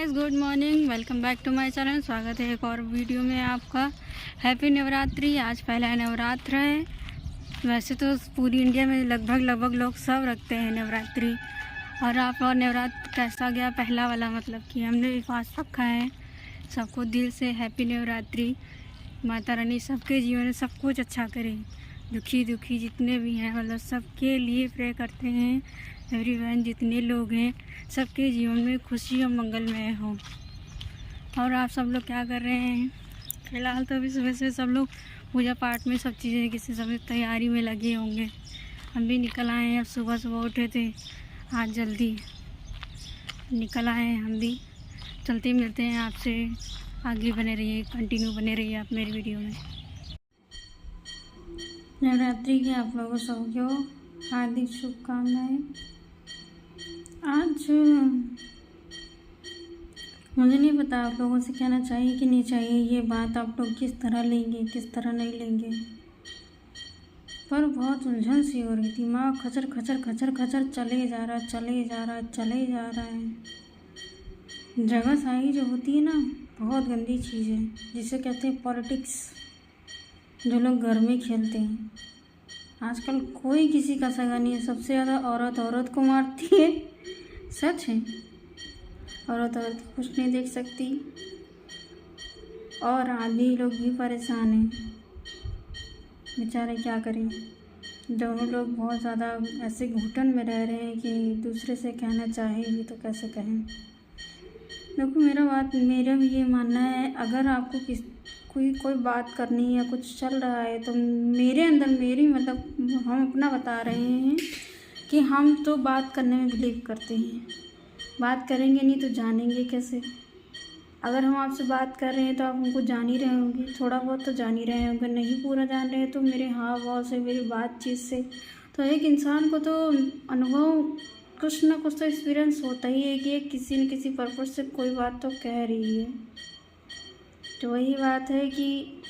Guys, good morning. Welcome back to my channel. स्वागत है एक और वीडियो में आपका। हैप्पी नवरात्रि। आज पहला नवरात्र है। वैसे तो पूरी इंडिया में लगभग लोग सब रखते हैं नवरात्रि। और आप और नवरात्र कैसा गया पहला वाला, मतलब कि हमने भी फास्ट रखा है। सबको दिल से हैप्पी नवरात्रि। माता रानी सबके जीवन में सब कुछ अच्छा करे। दुखी जितने भी हैं, मतलब सबके लिए प्रे करते हैं। एवरीवन जितने लोग हैं सबके जीवन में खुशी और मंगलमय हो। और आप सब लोग क्या कर रहे हैं? फ़िलहाल तो अभी सुबह से सब लोग पूजा पाठ में सब चीज़ें किसी समय तैयारी में लगे होंगे। हम भी निकल आए हैं। अब सुबह उठे थे आज जल्दी, निकल आए हैं हम भी। चलते मिलते हैं आपसे। आगे बने रहिए, कंटिन्यू बने रहिए आप मेरी वीडियो में। नवरात्रि की आप लोगों सबको हार्दिक शुभकामनाएं। आज मुझे नहीं पता आप लोगों से कहना चाहिए कि नहीं चाहिए, ये बात आप लोग किस तरह लेंगे किस तरह नहीं लेंगे, पर बहुत उलझन सी हो रही थी। दिमाग खचर खचर चले जा रहा है। जगह साई जो होती है ना, बहुत गंदी चीज़ है, जिसे कहते हैं पॉलिटिक्स, जो लोग घर में खेलते हैं। आजकल कोई किसी का सगा नहीं है। सबसे ज़्यादा औरत को मारती है। सच है, औरत कुछ नहीं देख सकती। और आदमी लोग भी परेशान हैं बेचारे, क्या करें। दोनों लोग बहुत ज़्यादा ऐसे घुटन में रह रहे हैं कि दूसरे से कहना चाहे भी तो कैसे कहें। देखो, मेरा भी ये मानना है, अगर आपको कोई बात करनी है या कुछ चल रहा है तो मेरे अंदर मतलब हम अपना बता रहे हैं कि हम तो बात करने में बिलीव करते हैं। बात करेंगे नहीं तो जानेंगे कैसे? अगर हम आपसे बात कर रहे हैं तो आप हमको जान ही रहे होंगे, थोड़ा बहुत तो जान ही रहे होंगे। नहीं पूरा जान रहे हैं तो मेरे हाव भाव से, मेरी बातचीत से तो एक इंसान को तो अनुभव, कुछ ना कुछ तो एक्सपीरियंस होता ही है कि ये किसी न किसी पर्पज़ से कोई बात तो कह रही है। तो वही बात है कि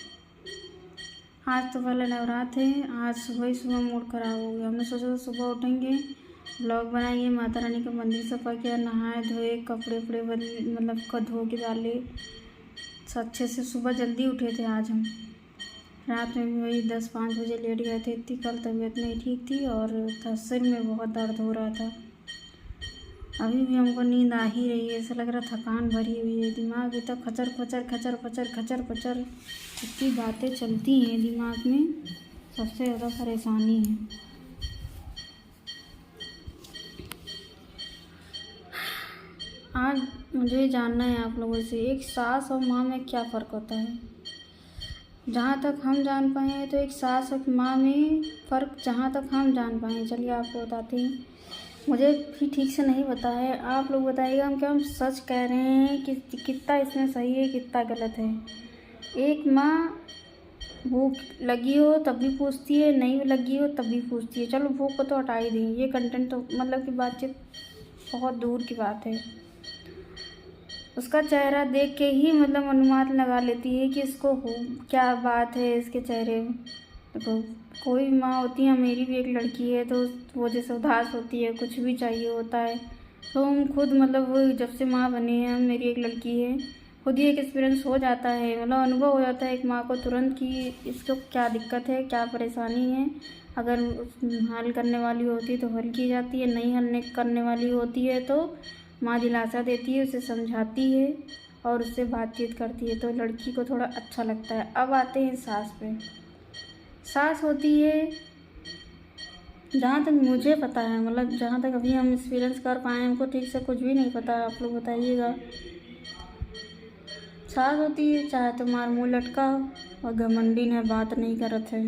आज तो पहला नवरात्र है। आज सुबह मूड खराब हो गया। हमने सोचा सुबह उठेंगे, ब्लॉग बनाइए, माता रानी का मंदिर सफा किया, नहाए धोए, कपड़े मतलब को धो के डाले अच्छे से। सुबह जल्दी उठे थे आज हम। रात में भी वही 10-5 बजे लेट गए थे। इतनी कल तबीयत नहीं ठीक थी और सिर में बहुत दर्द हो रहा था। अभी भी हमको नींद आ ही रही है। ऐसा लग रहा थकान भरी हुई है। दिमाग भी तो खचर पचर इतनी बातें चलती हैं दिमाग में, सबसे ज़्यादा परेशानी है। आज मुझे जानना है आप लोगों से, एक सास और माँ में क्या फ़र्क होता है। जहाँ तक हम जान पाए हैं तो एक सास और माँ में फ़र्क, जहाँ तक हम जान पाए हैं, चलिए आपको बताते हैं। मुझे भी ठीक से नहीं पता है, आप लोग बताइएगा। हम सच कह रहे हैं कि कितना इसमें सही है कितना गलत है। एक माँ भूख लगी हो तब भी पूछती है, नहीं लगी हो तब भी पूछती है। चलो भूख को तो हटा ही दें, ये कंटेंट तो मतलब कि बातचीत बहुत दूर की बात है। उसका चेहरा देख के ही मतलब अनुमान लगा लेती है कि इसको क्या बात है इसके चेहरे में। तो कोई माँ होती है, मेरी भी एक लड़की है, तो वो जैसे उदास होती है, कुछ भी चाहिए होता है तो हम खुद मतलब वो जब से माँ बने हैं, मेरी एक लड़की है, खुद ही एक एक्सपीरियंस हो जाता है, मतलब अनुभव हो जाता है एक माँ को तुरंत कि इसको क्या दिक्कत है, क्या परेशानी है। अगर हल करने वाली होती है तो हल की जाती है, नहीं हल करने वाली होती है तो माँ दिलासा देती है, उसे समझाती है और उससे बातचीत करती है, तो लड़की को थोड़ा अच्छा लगता है। अब आते हैं सास पे। सास होती है, जहाँ तक मुझे पता है, मतलब जहाँ तक अभी हम एक्सपीरियंस कर पाए हैं, हमको ठीक से कुछ भी नहीं पता, आप लोग बताइएगा। सास होती है, चाहे तुम्हारा मुँह लटका हो और घमंडी ने बात नहीं करत है,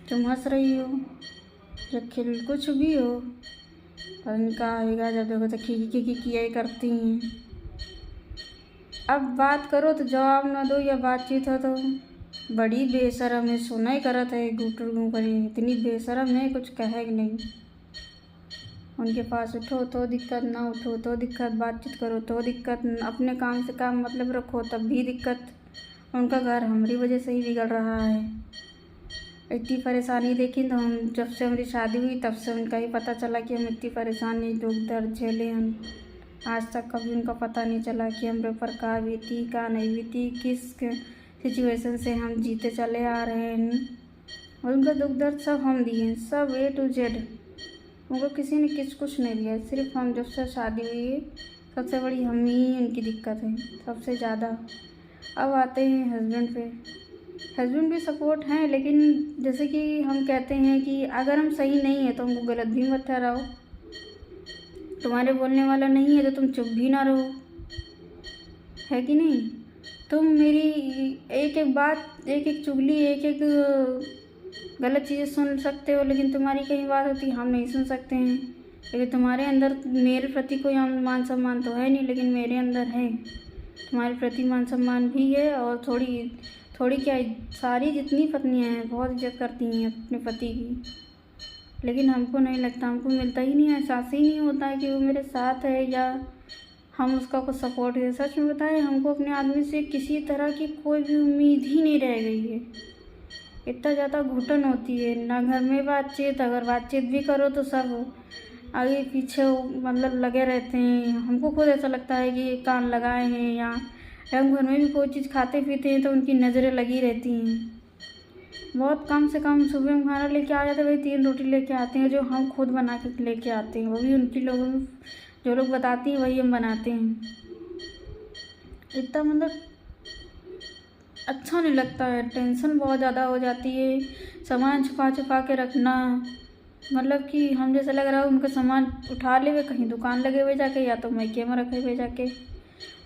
तुम हंस रही हो या खिल कुछ भी हो, और इनका आएगा जब देखो तो खी किया करती हैं। अब बात करो तो जवाब ना दो, या बातचीत हो तो बड़ी बेशरम है, सुना ही करत है, घुटू करी इतनी बेशरम है, कुछ कहे नहीं। उनके पास उठो तो दिक्कत, ना उठो तो दिक्कत, बातचीत करो तो दिक्कत, अपने काम से काम मतलब रखो तब भी दिक्कत। उनका घर हमारी वजह से ही बिगड़ रहा है। इतनी परेशानी देखी तो हम, जब से हमारी शादी हुई तब से उनका ही पता चला कि हम इतनी परेशानी दुख दर्द झेले हम। आज तक कभी उनका पता नहीं चला कि हम पेपर का बीती का नहीं बीती, किस सिचुएशन से हम जीते चले आ रहे हैं। और उनका दुख दर्द सब हम दिए, सब A to Z। उनको किसी ने कुछ नहीं दिया, सिर्फ हम जब से शादी हुई है सबसे बड़ी हम ही उनकी दिक्कत है सबसे ज़्यादा। अब आते हैं हस्बैंड पे। हस्बैंड भी सपोर्ट हैं, लेकिन जैसे कि हम कहते हैं कि अगर हम सही नहीं है तो हमको गलत भी मत ठहराओ। तुम्हारे बोलने वाला नहीं है तो तुम चुप भी ना रहो, है कि नहीं। तुम मेरी एक एक बात, एक एक चुगली, एक एक गलत चीज़ें सुन सकते हो, लेकिन तुम्हारी कहीं बात होती हम नहीं सुन सकते हैं। लेकिन तुम्हारे अंदर मेरे प्रति कोई मान सम्मान तो है नहीं, लेकिन मेरे अंदर है, तुम्हारे प्रति मान सम्मान भी है। और थोड़ी क्या, सारी जितनी पत्नियां हैं बहुत इज्जत करती हैं अपने पति की, लेकिन हमको नहीं लगता, हमको मिलता ही नहीं है, एहसास ही नहीं होता है कि वो मेरे साथ है या हम उसका कुछ सपोर्ट है। सच में बताएं, हमको अपने आदमी से किसी तरह की कोई भी उम्मीद ही नहीं रह गई है। इतना ज़्यादा घुटन होती है ना घर में बातचीत, अगर बातचीत भी करो तो सब आगे पीछे मतलब लगे रहते हैं। हमको खुद ऐसा लगता है कि कान लगाए हैं, या हम घर में भी कोई चीज़ खाते पीते हैं तो उनकी नज़रें लगी रहती हैं। बहुत कम से कम सुबह हम खाना लेके आ जाते हैं, वही 3 रोटी लेके आते हैं जो हम खुद बना के लेके आते हैं, वो भी उनकी लोगों जो लोग बताती हैं वही हम बनाते हैं। इतना मतलब अच्छा नहीं लगता है, टेंशन बहुत ज़्यादा हो जाती है। सामान छुपा छुपा के रखना, मतलब कि हम जैसे लग रहा है उनका सामान उठा ले हुए कहीं दुकान लगे हुए जाके, या तो मैके में रखे हुए जाके।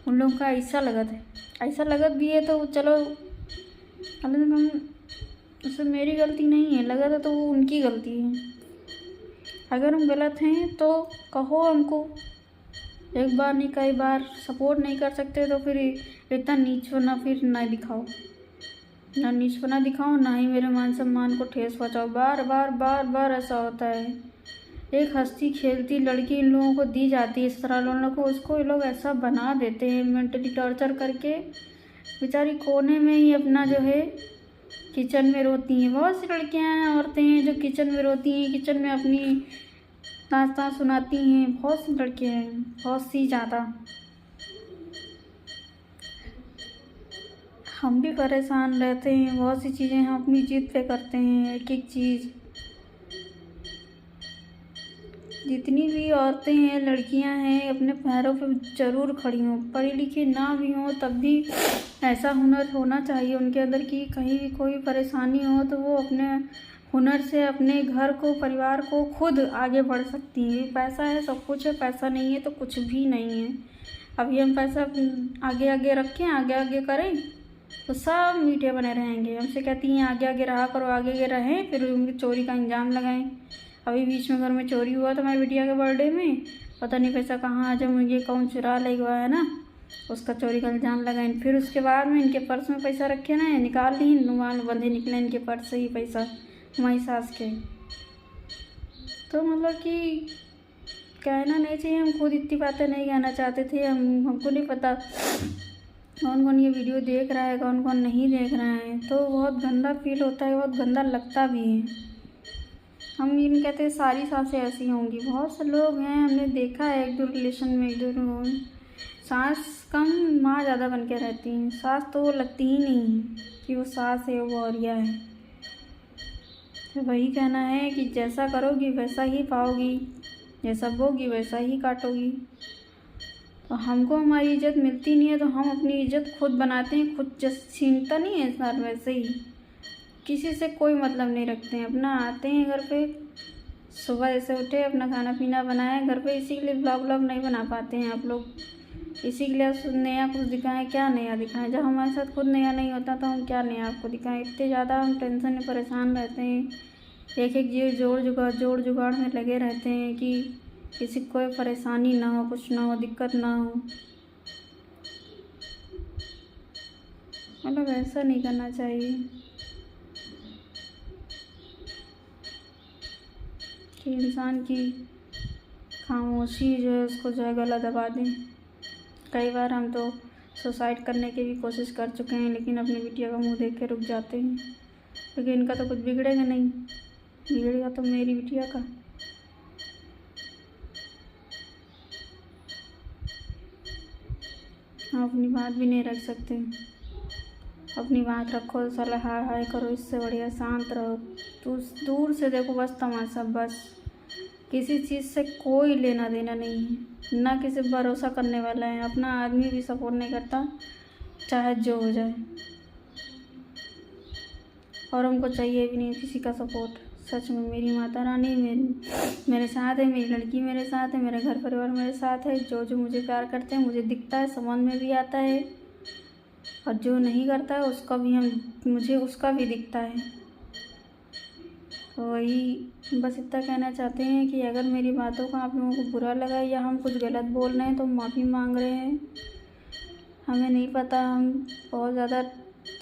उन लोगों का ऐसा लगत है, ऐसा लगत भी है तो चलो कम से कम उसमें मेरी गलती नहीं है, लगत है तो वो उनकी गलती है। अगर हम गलत हैं तो कहो हमको, एक बार नहीं कई बार। सपोर्ट नहीं कर सकते तो फिर इतना नीचपना फिर ना दिखाओ, ना नीचपना दिखाओ, ना ही मेरे मान सम्मान को ठेस पहुँचाओ। बार बार बार बार ऐसा होता है। एक हंसती खेलती लड़की इन लोगों को दी जाती है, इस तरह लोगों को, उसको ये लोग ऐसा बना देते हैं मेंटली टॉर्चर करके। बेचारी कोने में ही अपना जो है किचन में रोती हैं। बहुत सी लड़कियां हैं, औरतें हैं जो किचन में रोती हैं, किचन में अपनी नाश्ता सुनाती हैं। बहुत सी लड़कियां हैं, बहुत सी ज़्यादा। हम भी परेशान रहते हैं, बहुत सी चीज़ें हम अपनी जिद पे करते हैं, एक एक चीज़। जितनी भी औरतें हैं, लड़कियां हैं, अपने पैरों पे ज़रूर खड़ी हों, पढ़ी लिखी ना भी हों तब भी ऐसा हुनर होना चाहिए उनके अंदर कि कहीं भी कोई परेशानी हो तो वो अपने हुनर से अपने घर को, परिवार को खुद आगे बढ़ सकती हैं। पैसा है सब कुछ है, पैसा नहीं है तो कुछ भी नहीं है। अभी हम पैसा आगे आगे रखें, आगे आगे करें तो सब मीठे बने रहेंगे। हमसे कहती हैं आगे आगे रहा करो, आगे आगे रहें, फिर उनकी चोरी का इंजाम लगाएं। अभी बीच में घर में चोरी हुआ था मेरी बिटिया के बर्थडे में, पता नहीं पैसा कहाँ आज मुझे कौन चुरा ले गया है ना, उसका चोरी का इल्ज़ाम लगाएं। फिर उसके बाद में इनके पर्स में पैसा रखे ना, निकाल ली, नुमान बंधे निकले इनके पर्स से ही पैसा हमारी सास के। तो मतलब कि कहना नहीं चाहिए, हम खुद इतनी बातें नहीं कहना चाहते थे। हमको नहीं पता कौन कौन ये वीडियो देख रहा है, कौन कौन नहीं देख रहा है, तो बहुत गंदा फील होता है, बहुत गंदा लगता भी है। हम ये नहीं कहते सारी सासें ऐसी होंगी, बहुत से लोग हैं, हमने देखा है एक दो रिलेशन में, एक दो सास कम माँ ज़्यादा बन के रहती हैं। सास तो वो लगती ही नहीं है कि वो सास है, वो औरिया है। तो वही कहना है कि जैसा करोगी वैसा ही पाओगी, जैसा बोगी वैसा ही काटोगी। तो हमको हमारी इज्जत मिलती नहीं है तो हम अपनी इज्जत खुद बनाते हैं, खुद जैसे छीनता नहीं है सर वैसे ही किसी से कोई मतलब नहीं रखते हैं। अपना आते हैं घर पे, सुबह ऐसे उठे, अपना खाना पीना बनाए घर पे। इसी के लिए ब्लॉग नहीं बना पाते हैं आप लोग, इसी के लिए नया कुछ दिखाएं। क्या नया दिखाएं जब हमारे साथ खुद नया नहीं होता तो हम क्या नया आपको दिखाएं। इतने ज़्यादा हम टेंशन में परेशान रहते हैं, एक एक चीज़ जोड़ जुगाड़ में लगे रहते हैं कि किसी को कोई परेशानी ना हो, कुछ ना हो, दिक्कत ना हो। मतलब ऐसा नहीं करना चाहिए कि इंसान की खामोशी जो है उसको जो है गला दबा दें। कई बार हम तो सुसाइड करने की भी कोशिश कर चुके हैं, लेकिन अपनी बिटिया का मुंह देख के रुक जाते हैं। क्योंकि इनका तो कुछ बिगड़ेगा नहीं, बिगड़ेगा तो मेरी बिटिया का। हम अपनी बात भी नहीं रख सकते। अपनी बात रखो तो साला हाय हाय करो, इससे बढ़िया शांत रहो। तू दूर से देखो बस तमाशा, बस किसी चीज़ से कोई लेना देना नहीं है, ना किसी पर भरोसा करने वाला है। अपना आदमी भी सपोर्ट नहीं करता, चाहे जो हो जाए, और हमको चाहिए भी नहीं किसी का सपोर्ट। सच में मेरी माता रानी मेरे साथ है, मेरी लड़की मेरे साथ है, मेरे घर परिवार मेरे साथ है। जो जो मुझे प्यार करते हैं मुझे दिखता है, समझ में भी आता है, और जो नहीं करता है उसका भी मुझे उसका भी दिखता है। तो वही बस इतना कहना चाहते हैं कि अगर मेरी बातों का आप लोगों को बुरा लगा या हम कुछ गलत बोल रहे हैं तो माफ़ी मांग रहे हैं। हमें नहीं पता, हम बहुत ज़्यादा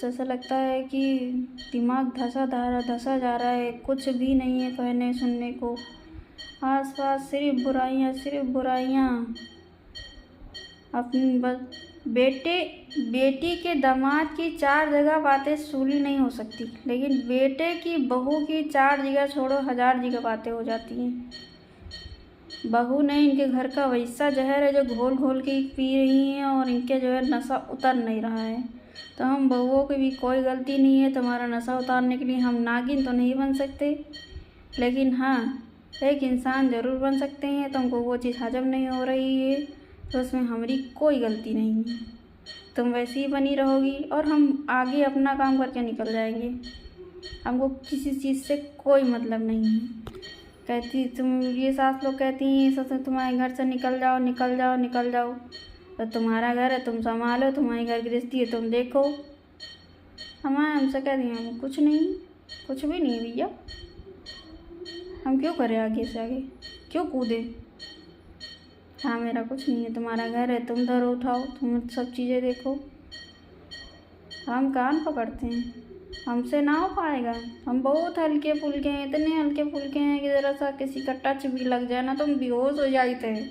जैसा लगता है कि दिमाग धंसा जा रहा है, कुछ भी नहीं है कहने सुनने को। आसपास सिर्फ बुराइयाँ, सिर्फ बुराइयाँ। अपनी बस बेटी के दामाद की 4 जगह बातें सूली नहीं हो सकती, लेकिन बेटे की बहू की 4 जगह छोड़ो 1000 जगह बातें हो जाती हैं। बहू ने इनके घर का वैसा जहर है जो घोल घोल के पी रही हैं, और इनके जो है नशा उतर नहीं रहा है। तो हम बहुओं की भी कोई गलती नहीं है। तुम्हारा नशा उतारने के लिए हम नागिन तो नहीं बन सकते, लेकिन हाँ एक इंसान ज़रूर बन सकते हैं। तुमको वो चीज़ हजम नहीं हो रही है तो उसमें हमारी कोई गलती नहीं है। तुम वैसी ही बनी रहोगी और हम आगे अपना काम करके निकल जाएंगे। हमको किसी चीज़ से कोई मतलब नहीं है। कहती तुम ये सास लोग कहती हैं सस तुम्हारे घर से निकल जाओ निकल जाओ निकल जाओ, तो तुम्हारा घर है तुम संभालो, तुम्हारी घर गृहस्थी है तुम देखो। हमसे कह दिए हम कुछ नहीं, कुछ भी नहीं भैया। हम क्यों करें आगे से आगे, क्यों कूदे। हाँ मेरा कुछ नहीं है, तुम्हारा घर है तुम धरो उठाओ, तुम सब चीज़ें देखो। हम कान पकड़ते हैं, हमसे ना हो पाएगा। हम बहुत हल्के फुल्के हैं, इतने हल्के फुल्के हैं कि ज़रा सा किसी का टच भी लग जाए ना तो हम बेहोश हो जाते हैं,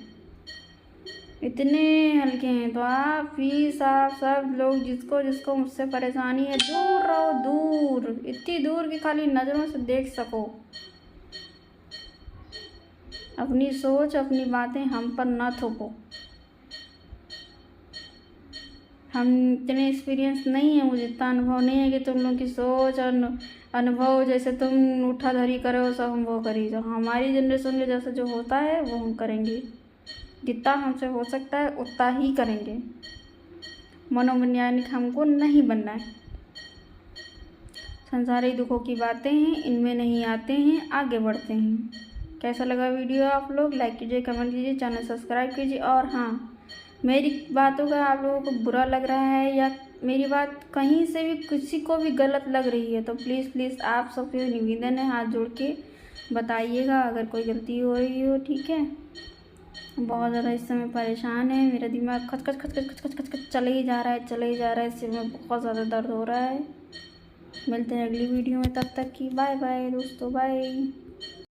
इतने हल्के हैं। तो आप ही सब लोग जिसको जिसको मुझसे परेशानी है दूर रहो, दूर, इतनी दूर कि खाली नज़रों से देख सको। अपनी सोच अपनी बातें हम पर ना थोपो। हम इतने एक्सपीरियंस नहीं है, मुझे इतना अनुभव नहीं है कि तुम लोग की सोच और अनुभव जैसे तुम उठाधरी करो सब हम वो करी। जो हमारी जनरेशन में जैसे जो होता है वो हम करेंगे, जितना हमसे हो सकता है उतना ही करेंगे। मनोवैज्ञानिक हमको नहीं बनना है। संसारी दुखों की बातें हैं, इनमें नहीं आते हैं, आगे बढ़ते हैं। कैसा लगा वीडियो आप लोग लाइक कीजिए, कमेंट कीजिए, चैनल सब्सक्राइब कीजिए। और हाँ मेरी बातों का आप लोगों को बुरा लग रहा है या मेरी बात कहीं से भी किसी को भी गलत लग रही है तो प्लीज़ आप सबसे निवेदन है, हाथ जोड़ के बताइएगा अगर कोई गलती हो रही हो, ठीक है। बहुत ज़्यादा इस समय परेशान है, मेरा दिमाग खच खच खच खच खच खच खच खच चले ही जा रहा है, सिर में बहुत ज़्यादा दर्द हो रहा है। मिलते हैं अगली वीडियो में, तब तक की बाय बाय दोस्तों, बाय।